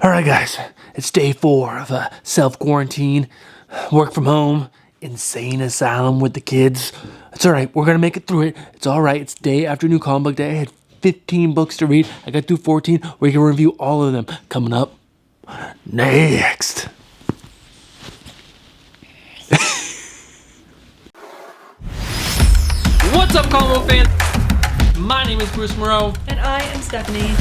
Alright guys, it's day 4 of self-quarantine, work from home, insane asylum with the kids. It's alright, we're gonna make it through it. It's alright, it's day after new comic book day. I had 15 books to read. I got through 14. We're gonna review all of them. Coming up next. What's up, comic book fans? My name is Bruce Moreau. And I am Stephanie.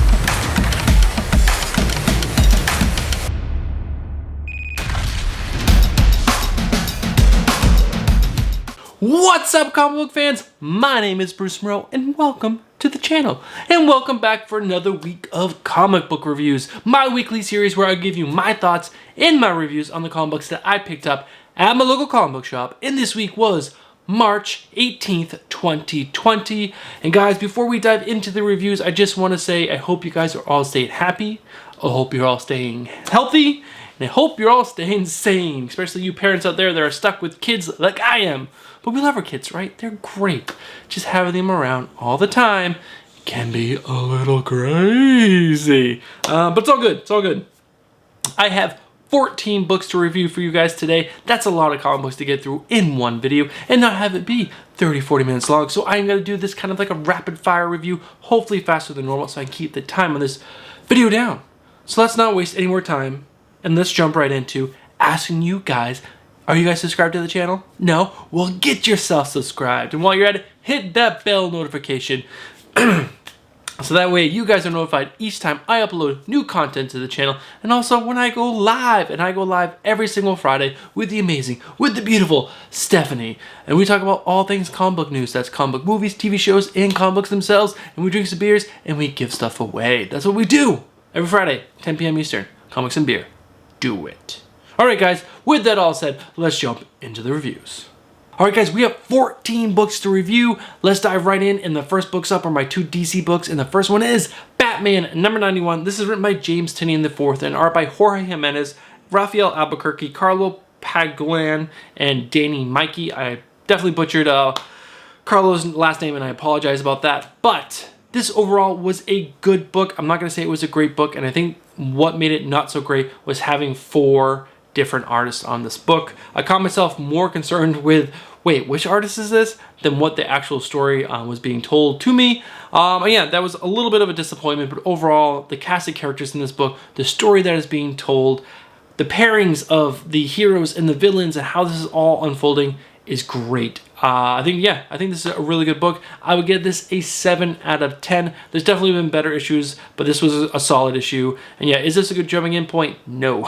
What's up, comic book fans? My name is Bruce Moreau, and welcome to the channel. And welcome back for another week of comic book reviews, my weekly series where I give you my thoughts and my reviews on the comic books that I picked up at my local comic book shop. And this week was March 18th, 2020. And guys, before we dive into the reviews, I just want to say I hope you guys are all staying happy. I hope you're all staying healthy. And I hope you're all staying sane, especially you parents out there that are stuck with kids like I am. But we love our kids, right? They're great. Just having them around all the time can be a little crazy. But it's all good. It's all good. I have 14 books to review for you guys today. That's a lot of comic books to get through in one video and not have it be 30-40 minutes long. So I'm going to do this kind of like a rapid fire review, hopefully faster than normal so I can keep the time on this video down. So let's not waste any more time and let's jump right into asking you guys, are you guys subscribed to the channel? No? Well, get yourself subscribed. And while you're at it, hit that bell notification. So that way you guys are notified each time I upload new content to the channel. And also when I go live. And I go live every single Friday with the amazing, with the beautiful Stephanie. And we talk about all things comic book news. That's comic book movies, TV shows, and comic books themselves. And we drink some beers and we give stuff away. That's what we do. Every Friday, 10 p.m. Eastern. Comics and beer. Do it. Alright guys, with that all said, let's jump into the reviews. Alright guys, we have 14 books to review. Let's dive right in. And the first books up are my 2 DC books. And the first one is Batman number 91. This is written by James Tynion IV and art by Jorge Jimenez, Rafael Albuquerque, Carlo, Pagulayan, and Miki. I definitely butchered Carlo's last name and I apologize about that. But this overall was a good book. I'm not going to say it was a great book. And I think what made it not so great was having 4 different artists on this book. I caught myself more concerned with, wait, which artist is this? Than what the actual story was being told to me. Yeah, that was a little bit of a disappointment, but overall, the cast of characters in this book, the story that is being told, the pairings of the heroes and the villains and how this is all unfolding is great. I think this is a really good book. I would give this a 7 out of 10. There's definitely been better issues, but this was a solid issue. And yeah, is this a good jumping in point? No.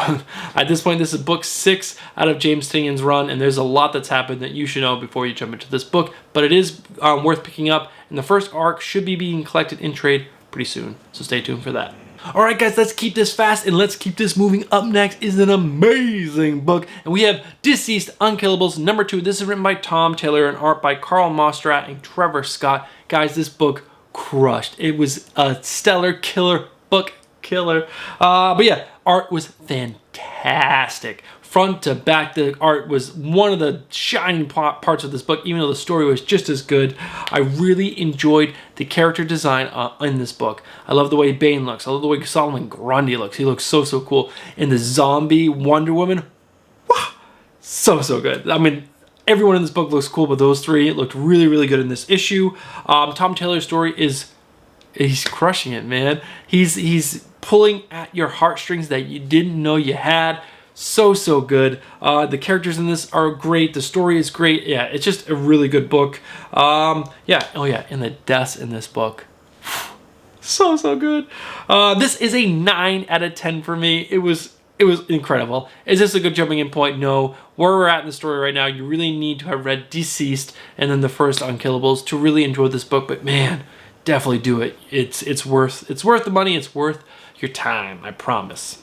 At this point, this is book 6 out of James Tynion's run, and there's a lot that's happened that you should know before you jump into this book. But it is worth picking up, and the first arc should be being collected in trade pretty soon. So stay tuned for that. Alright guys, let's keep this fast and let's keep this moving. Up next is an amazing book. And we have DCeased Unkillables number 2. This is written by Tom Taylor and art by Karl Mostert and Trevor Scott. Guys, this book crushed. It was a stellar killer book. But yeah, art was fantastic. Front to back, the art was one of the shining parts of this book, even though the story was just as good. I really enjoyed the character design in this book. I love the way Bane looks. I love the way Solomon Grundy looks. He looks so cool. And the zombie Wonder Woman, wow, so good. I mean, everyone in this book looks cool, but those 3 looked really good in this issue. Tom Taylor's story he's crushing it, man. He's pulling at your heartstrings that you didn't know you had. So good. The characters in this are great. The story is great. Yeah, it's just a really good book. Yeah. Oh yeah, and the deaths in this book, so good. This is a 9 out of 10 for me. It was incredible. Is this a good jumping in point? No. Where we're at in the story right now, you really need to have read DCeased and then the first Unkillables to really enjoy this book. But man, definitely do it. It's worth the money. It's worth your time. I promise.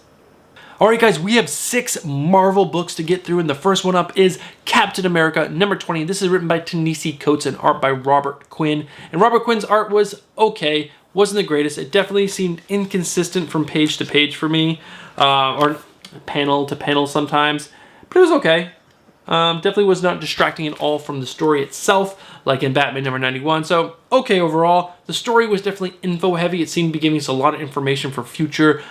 Alright guys, we have 6 Marvel books to get through, and the first one up is Captain America number 20. This is written by Ta-Nehisi and art by Robert Quinn. And Robert Quinn's art was okay, wasn't the greatest. It definitely seemed inconsistent from page to page for me, or panel to panel sometimes, but it was okay. Definitely was not distracting at all from the story itself, like in Batman number 91. So, okay, overall, the story was definitely info heavy. It seemed to be giving us a lot of information for future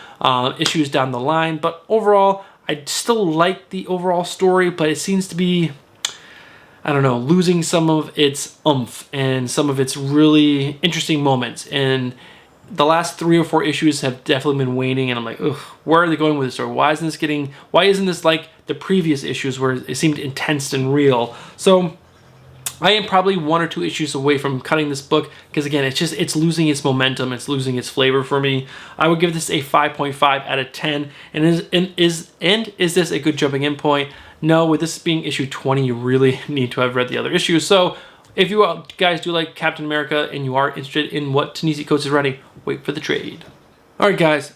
issues down the line. But overall, I still like the overall story, but it seems to be, I don't know, losing some of its oomph and some of its really interesting moments. And the last 3 or 4 issues have definitely been waning, and I'm like, ugh, where are they going with this story? Why isn't this like the previous issues where it seemed intense and real? So I am probably 1 or 2 issues away from cutting this book, because again, it's losing its momentum, it's losing its flavor for me. I would give this a 5.5 out of 10. And is this a good jumping in point? No, with this being issue 20, you really need to have read the other issues. So if you guys do like Captain America and you are interested in what Ta-Nehisi Coates is writing, wait for the trade. Alright guys,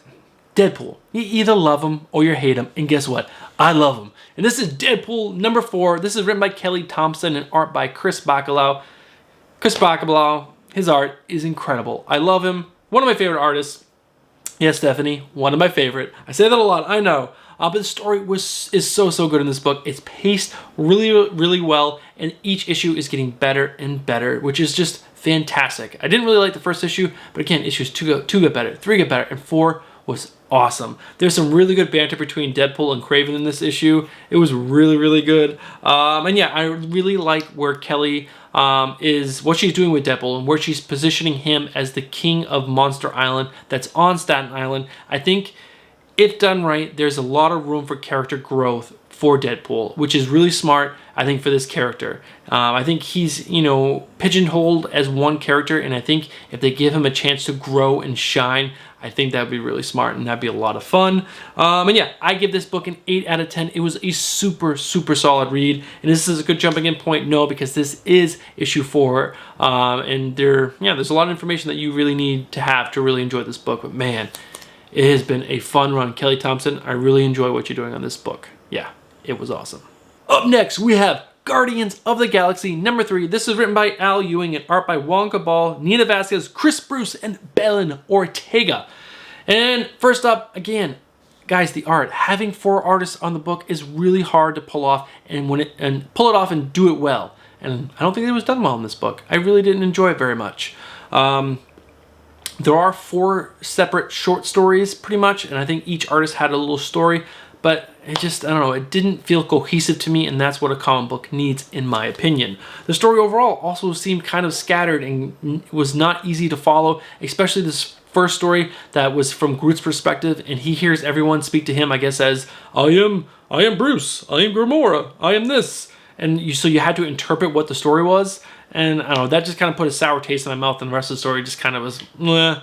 Deadpool. You either love him or you hate him, and guess what? I love him. And this is Deadpool number 4. This is written by Kelly Thompson and art by Chris Bachalo. Chris Bachalo, his art is incredible. I love him. One of my favorite artists. Yes, Stephanie, one of my favorite. I say that a lot, I know. But the story is so good in this book. It's paced really well, and each issue is getting better and better, which is just fantastic. I didn't really like the first issue, but again, issues 2 get better, 3 get better, and 4 was awesome. There's some really good banter between Deadpool and Kraven in this issue. It was really good. And yeah, I really like where Kelly is, what she's doing with Deadpool and where she's positioning him as the king of Monster Island that's on Staten Island. I think if done right, there's a lot of room for character growth for Deadpool, which is really smart, I think, for this character. I think he's, pigeonholed as one character, and I think if they give him a chance to grow and shine, I think that'd be really smart, and that'd be a lot of fun. And yeah, I give this book an 8 out of 10. It was a super solid read, and this is a good jumping in point. No, because this is issue 4, and there's a lot of information that you really need to have to really enjoy this book. But man, it has been a fun run. Kelly Thompson, I really enjoy what you're doing on this book. Yeah, it was awesome. Up next, we have Guardians of the Galaxy number 3. This is written by Al Ewing and art by Juan Cabal, Nina Vasquez, Chris Bruce, and Belen Ortega. And first up, again, guys, the art. Having 4 artists on the book is really hard to pull off, and pull it off and do it well. And I don't think it was done well in this book. I really didn't enjoy it very much. There are 4 separate short stories, pretty much, and I think each artist had a little story, but it just, I don't know, it didn't feel cohesive to me, and that's what a comic book needs, in my opinion. The story overall also seemed kind of scattered and was not easy to follow, especially this first story that was from Groot's perspective, and he hears everyone speak to him, I guess, as, I am Bruce, I am Gamora, I am this. And so you had to interpret what the story was. And I don't know, that just kind of put a sour taste in my mouth, and the rest of the story just kind of was, meh.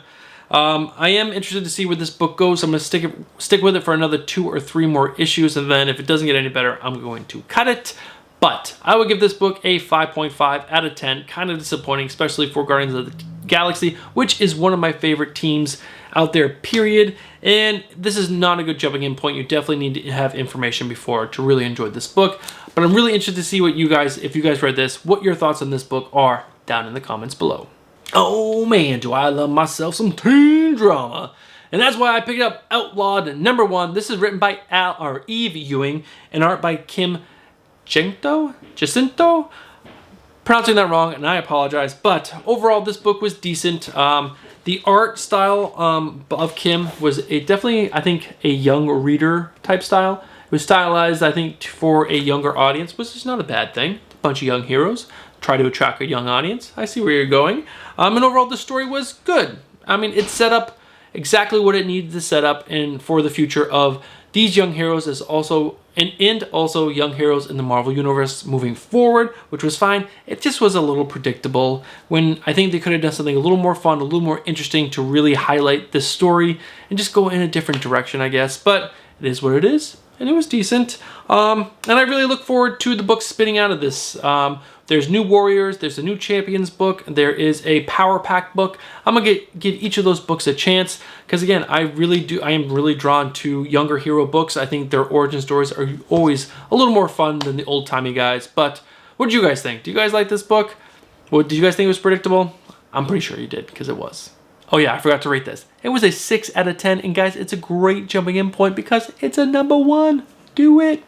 I am interested to see where this book goes. I'm going to stick with it for another 2 or 3 more issues, and then if it doesn't get any better, I'm going to cut it. But I would give this book a 5.5 out of 10. Kind of disappointing, especially for Guardians of the Galaxy, which is one of my favorite teams out there, period. And this is not a good jumping in point. You definitely need to have information before to really enjoy this book. But I'm really interested to see what you guys, if you guys read this, what your thoughts on this book are down in the comments below. Oh man, do I love myself some teen drama. And that's why I picked up Outlawed number 1. This is written by Eve Ewing and art by Kim Jacinto? Pronouncing that wrong, and I apologize. But overall, this book was decent. The art style of Kim was definitely, I think, a young reader type style. It was stylized, I think, for a younger audience, which is not a bad thing. A bunch of young heroes try to attract a young audience. I see where you're going. And overall, the story was good. I mean, it set up exactly what it needed to set up and for the future of these young heroes as also and also young heroes in the Marvel Universe moving forward, which was fine. It just was a little predictable when I think they could have done something a little more fun, a little more interesting to really highlight this story and just go in a different direction, I guess. But it is what it is, and it was decent. And I really look forward to the book spinning out of this. There's New Warriors, there's a New Champions book, there is a Power Pack book. I'm gonna give each of those books a chance because again, I am really drawn to younger hero books. I think their origin stories are always a little more fun than the old-timey guys. But what did you guys think? Do you guys like this book? Did you guys think it was predictable? I'm pretty sure you did because it was. Oh yeah, I forgot to rate this. It was a 6 out of 10, and guys, it's a great jumping in point because it's a number 1. Do it.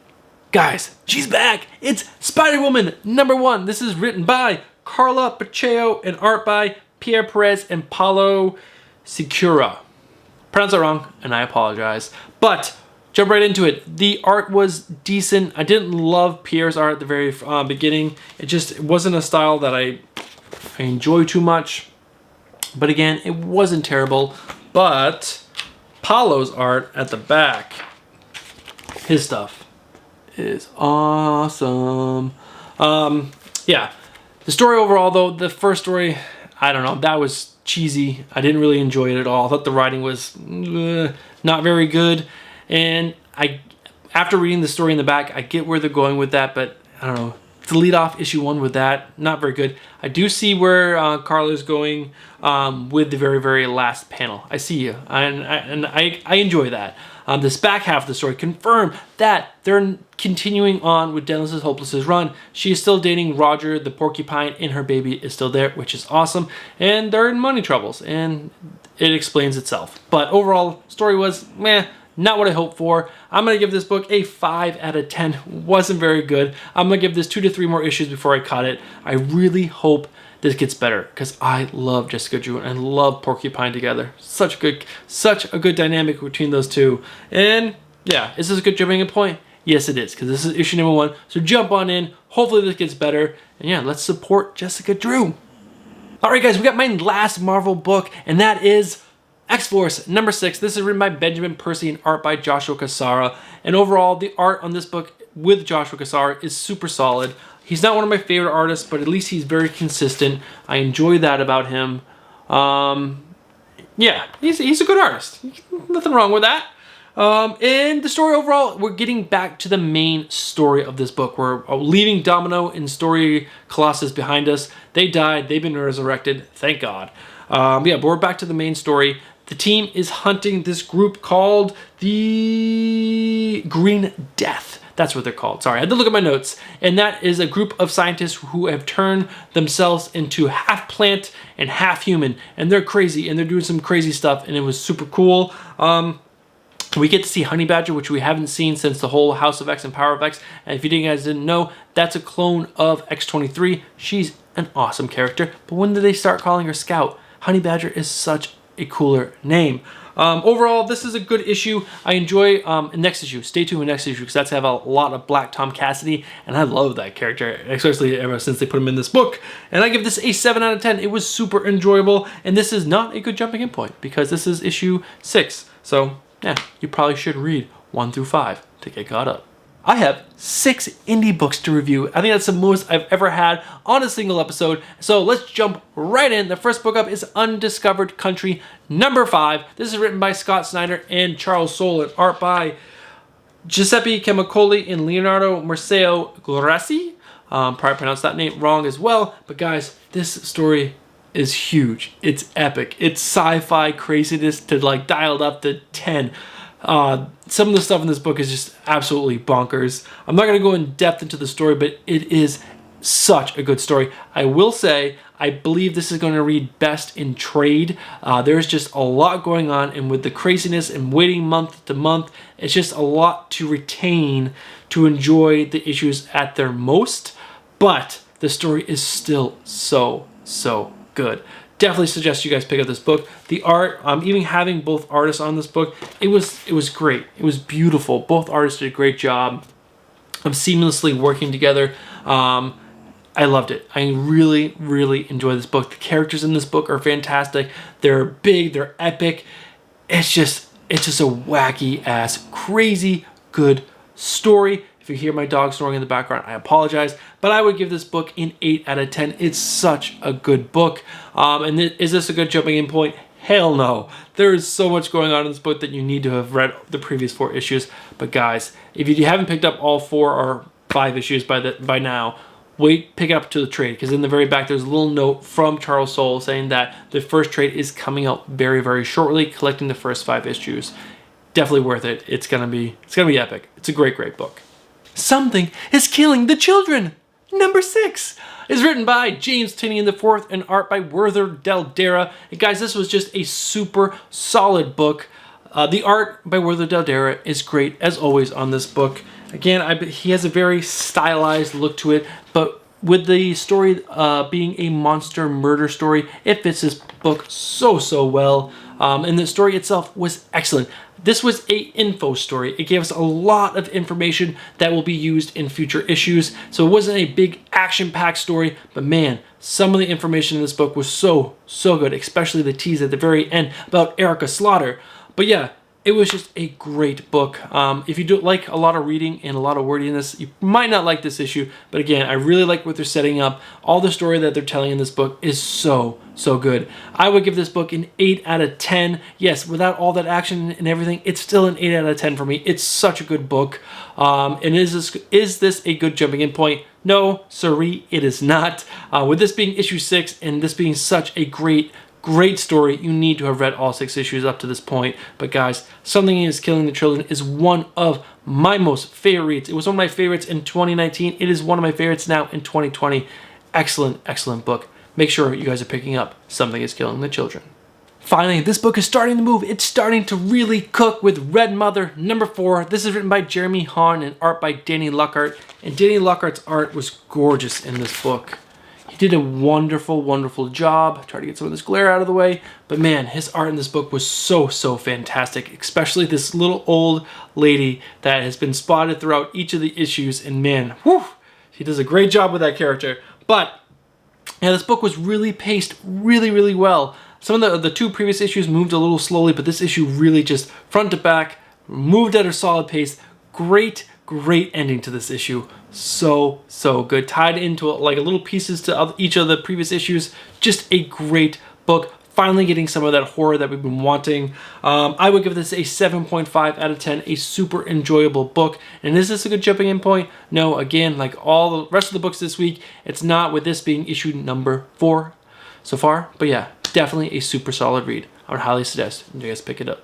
Guys, she's back. It's Spider-Woman #1. This is written by Karla, Pacheco, and art by Pere, Perez, and Paulo SIQUEIRA. Pronounced that wrong, and I apologize. But jump right into it. The art was decent. I didn't love Pierre's art at the very beginning. It wasn't a style that I enjoy too much. But again, it wasn't terrible. But Paulo's art at the back, his stuff is awesome. Yeah. The story overall, though, the first story, I don't know, that was cheesy. I didn't really enjoy it at all. I thought the writing was not very good. And after reading the story in the back, I get where they're going with that, but I don't know. To lead off issue 1 with that, not very good. I do see where Carlo's going with the very, very last panel. I see you, and I enjoy that. This back half of the story confirmed that they're continuing on with Dennis's Hopeless's run. She is still dating Roger the porcupine, and her baby is still there, which is awesome. And they're in money troubles, and it explains itself. But overall, story was meh. Not what I hoped for. I'm going to give this book a 5 out of 10. Wasn't very good. I'm going to give this 2 to 3 more issues before I cut it. I really hope this gets better because I love Jessica Drew and love Porcupine together. Such a good dynamic between those two. And yeah, is this a good jumping point? Yes, it is, because this is issue #1. So jump on in. Hopefully this gets better. And yeah, let's support Jessica Drew. All right, guys, we got my last Marvel book, and that is X-Force #6. This is written by Benjamin Percy and art by Joshua Cassara. And overall, the art on this book with Joshua Cassara is super solid. He's not one of my favorite artists, but at least he's very consistent. I enjoy that about him. Yeah, he's a good artist. Nothing wrong with that. And the story overall, we're getting back to the main story of this book. We're leaving Domino and Story Colossus behind us. They died. They've been resurrected. Thank God. Yeah, but we're back to the main story. The team is hunting this group called the Green Death. That's what they're called. Sorry, I had to look at my notes. And that is a group of scientists who have turned themselves into half plant and half human. And they're crazy, and they're doing some crazy stuff, and it was super cool. We get to see Honey Badger, which we haven't seen since the whole House of X and Power of X. And if you guys didn't know, that's a clone of X-23. She's an awesome character. But when did they start calling her Scout? Honey Badger is such a cooler name. Overall, this is a good issue. I enjoy next issue. Stay tuned with next issue because that's have a lot of Black Tom Cassidy, and I love that character, especially ever since they put him in this book. And I give this a 7 out of 10. It was super enjoyable, and this is not a good jumping in point because this is issue 6. So yeah, you probably should read 1 through 5 to get caught up. I have 6 indie books to review. I think that's the most I've ever had on a single episode. So let's jump right in. The first book up is Undiscovered Country #5. This is written by Scott Snyder and Charles Soule and art by Giuseppe Camicoli and Leonardo Marcelo Grassi. Probably pronounced that name wrong as well. But guys, this story is huge. It's epic. It's sci-fi craziness to like dialed up to 10. Some of the stuff in this book is just absolutely bonkers. I'm not going to go in depth into the story, but it is such a good story. I will say, I believe this is going to read best in trade. There's just a lot going on, and with the craziness and waiting month to month, it's just a lot to retain to enjoy the issues at their most, but the story is still so good. Definitely suggest you guys pick up this book. The art, even having both artists on this book, it was great. It was beautiful. Both artists did a great job of seamlessly working together. I loved it. I really enjoyed this book. The characters in this book are fantastic. They're big, they're epic. It's just a wacky ass, crazy good story. If you hear my dog snoring in the background, I apologize, but I would give this book an 8 out of 10. It's such a good book. And is this a good jumping in point? Hell no. There is so much going on in this book that you need to have read the previous 4 issues. But guys, if you haven't picked up all 4 or 5 issues by now, pick it up to the trade, because in the very back there's a little note from Charles Soule saying that the first trade is coming out very shortly, collecting the first 5 issues. Definitely worth it. It's gonna be epic. It's a great book. Something is Killing the Children #6 is written by James Tynion IV and art by Werther Dell'Edera. And guys, this was just a super solid book. The art by Werther Dell'Edera is great as always on this book. Again, he has a very stylized look to it, but with the story being a monster murder story, it fits this book so well. And the story itself was excellent. This was a info story. It gave us a lot of information that will be used in future issues. So it wasn't a big action-packed story, but man, some of the information in this book was so good, especially the tease at the very end about Erica Slaughter. But yeah, it was just a great book. If you do like a lot of reading and a lot of wordiness, you might not like this issue. But again, I really like what they're setting up. All the story that they're telling in this book is so good. I would give this book an 8 out of 10. Yes, without all that action and everything, it's still an 8 out of 10 for me. It's such a good book. And is this a good jumping in point? No, sorry, it is not. With this being issue 6 and this being such a great story, you need to have read all 6 issues up to this point. But guys, Something Is Killing the Children is one of my most favorites. It was one of my favorites in 2019. It is one of my favorites now in 2020. Excellent book. Make sure you guys are picking up Something Is Killing the Children. Finally, this book is starting to move. It's starting to really cook with Red Mother number 4. This is written by Jeremy Haun and art by Danny Luckart. And Danny Luckart's art was gorgeous in this book. He did a wonderful job. Try to get some of this glare out of the way. But man, his art in this book was so fantastic. Especially this little old lady that has been spotted throughout each of the issues. And man, whew, he does a great job with that character. But yeah, this book was really paced really well. Some of the 2 previous issues moved a little slowly, but this issue really just front to back moved at a solid pace. Great ending to this issue. So good. Tied into like little pieces to each of the previous issues. Just a great book. Finally getting some of that horror that we've been wanting. I would give this a 7.5 out of 10. A super enjoyable book. And is this a good jumping in point? No, again, like all the rest of the books this week, it's not, with this being issue number 4 so far. But yeah, definitely a super solid read. I would highly suggest you guys pick it up.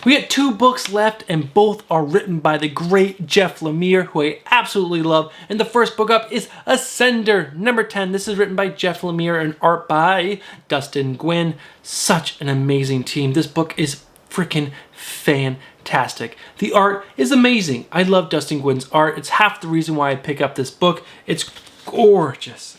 We got 2 books left, and both are written by the great Jeff Lemire, who I absolutely love. And the first book up is Synder number 10. This is written by Jeff Lemire and art by Dustin Quinn. Such an amazing team. This book is freaking fantastic. The art is amazing. I love Dustin Quinn's art. It's half the reason why I pick up this book. It's gorgeous.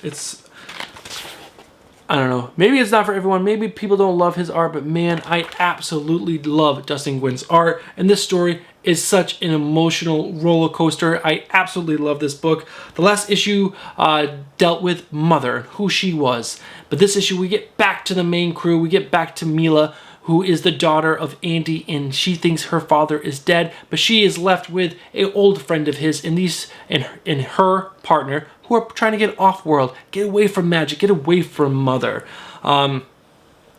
I don't know. Maybe it's not for everyone. Maybe people don't love his art, but man, I absolutely love Dustin Quinn's art. And this story is such an emotional roller coaster. I absolutely love this book. The last issue dealt with Mother, who she was. But this issue, we get back to the main crew. We get back to Mila, who is the daughter of Andy, and she thinks her father is dead, but she is left with an old friend of his and her partner, who are trying to get off-world, get away from magic, get away from Mother. And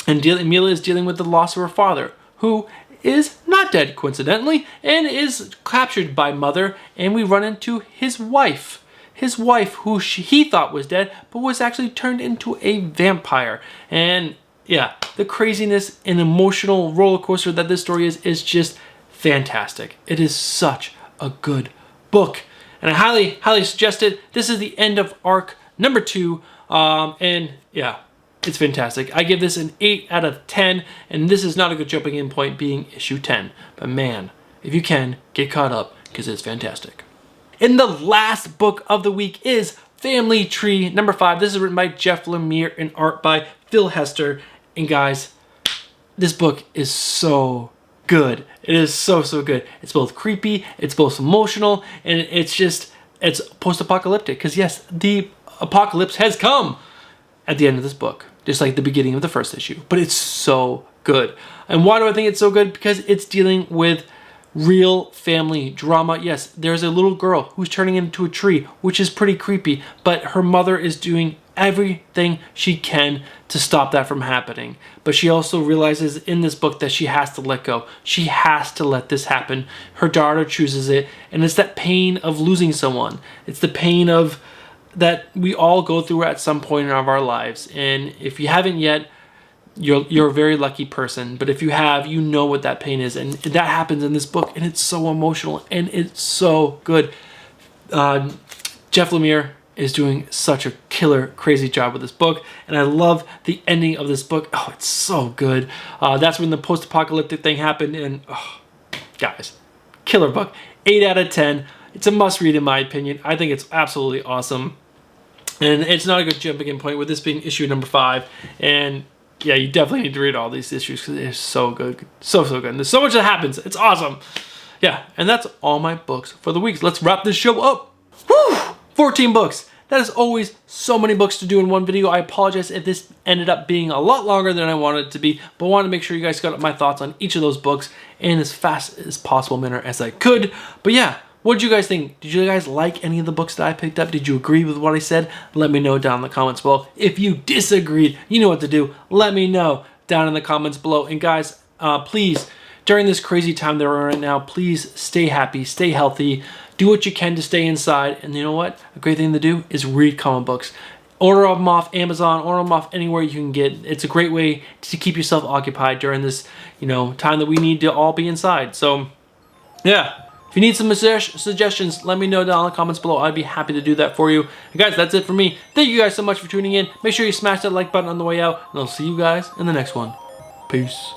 Mila is dealing with the loss of her father, who is not dead, coincidentally, and is captured by Mother, and we run into his wife. His wife, who he thought was dead, but was actually turned into a vampire. And yeah, the craziness and emotional roller coaster that this story is just fantastic. It is such a good book. And I highly suggest it. This is the end of arc number 2. And yeah, it's fantastic. I give this an 8 out of 10. And this is not a good jumping in point, being issue 10. But man, if you can, get caught up, because it's fantastic. And the last book of the week is Family Tree number 5. This is written by Jeff Lemire and art by Phil Hester. And guys, this book is so good. It is so good. It's both creepy, it's both emotional, and it's post-apocalyptic. Because yes, the apocalypse has come at the end of this book, just like the beginning of the first issue. But it's so good. And why do I think it's so good? Because it's dealing with real family drama. Yes, there's a little girl who's turning into a tree, which is pretty creepy, but her mother is doing everything she can to stop that from happening. But she also realizes in this book that she has to let go. She has to let this happen. Her daughter chooses it, and it's that pain of losing someone. It's the pain of that we all go through at some point in our lives. And if you haven't yet, you're a very lucky person. But if you have, you know what that pain is. And that happens in this book, and it's so emotional, and it's so good. Jeff Lemire is doing such a killer, crazy job with this book, and I love the ending of this book. Oh, it's so good. That's when the post-apocalyptic thing happened, and oh, guys, killer book. 8 out of 10. It's a must read in my opinion. I think it's absolutely awesome. And it's not a good jumping in point with this being issue number 5. And yeah, you definitely need to read all these issues because they're so good. So good. And there's so much that happens. It's awesome. Yeah, and that's all my books for the week. So let's wrap this show up. Woo! 14 books. That is always so many books to do in one video. I apologize if this ended up being a lot longer than I wanted it to be, but I wanted to make sure you guys got my thoughts on each of those books in as fast as possible manner as I could. But yeah, what did you guys think? Did you guys like any of the books that I picked up? Did you agree with what I said? Let me know down in the comments below. If you disagreed, you know what to do. Let me know down in the comments below. And guys, please, during this crazy time that we're in right now, please stay happy, stay healthy, do what you can to stay inside. And you know what? A great thing to do is read comic books. Order them off Amazon, order them off anywhere you can get. It's a great way to keep yourself occupied during this, time that we need to all be inside. So, yeah. If you need some suggestions, let me know down in the comments below. I'd be happy to do that for you. And guys, that's it for me. Thank you guys so much for tuning in. Make sure you smash that like button on the way out, and I'll see you guys in the next one. Peace.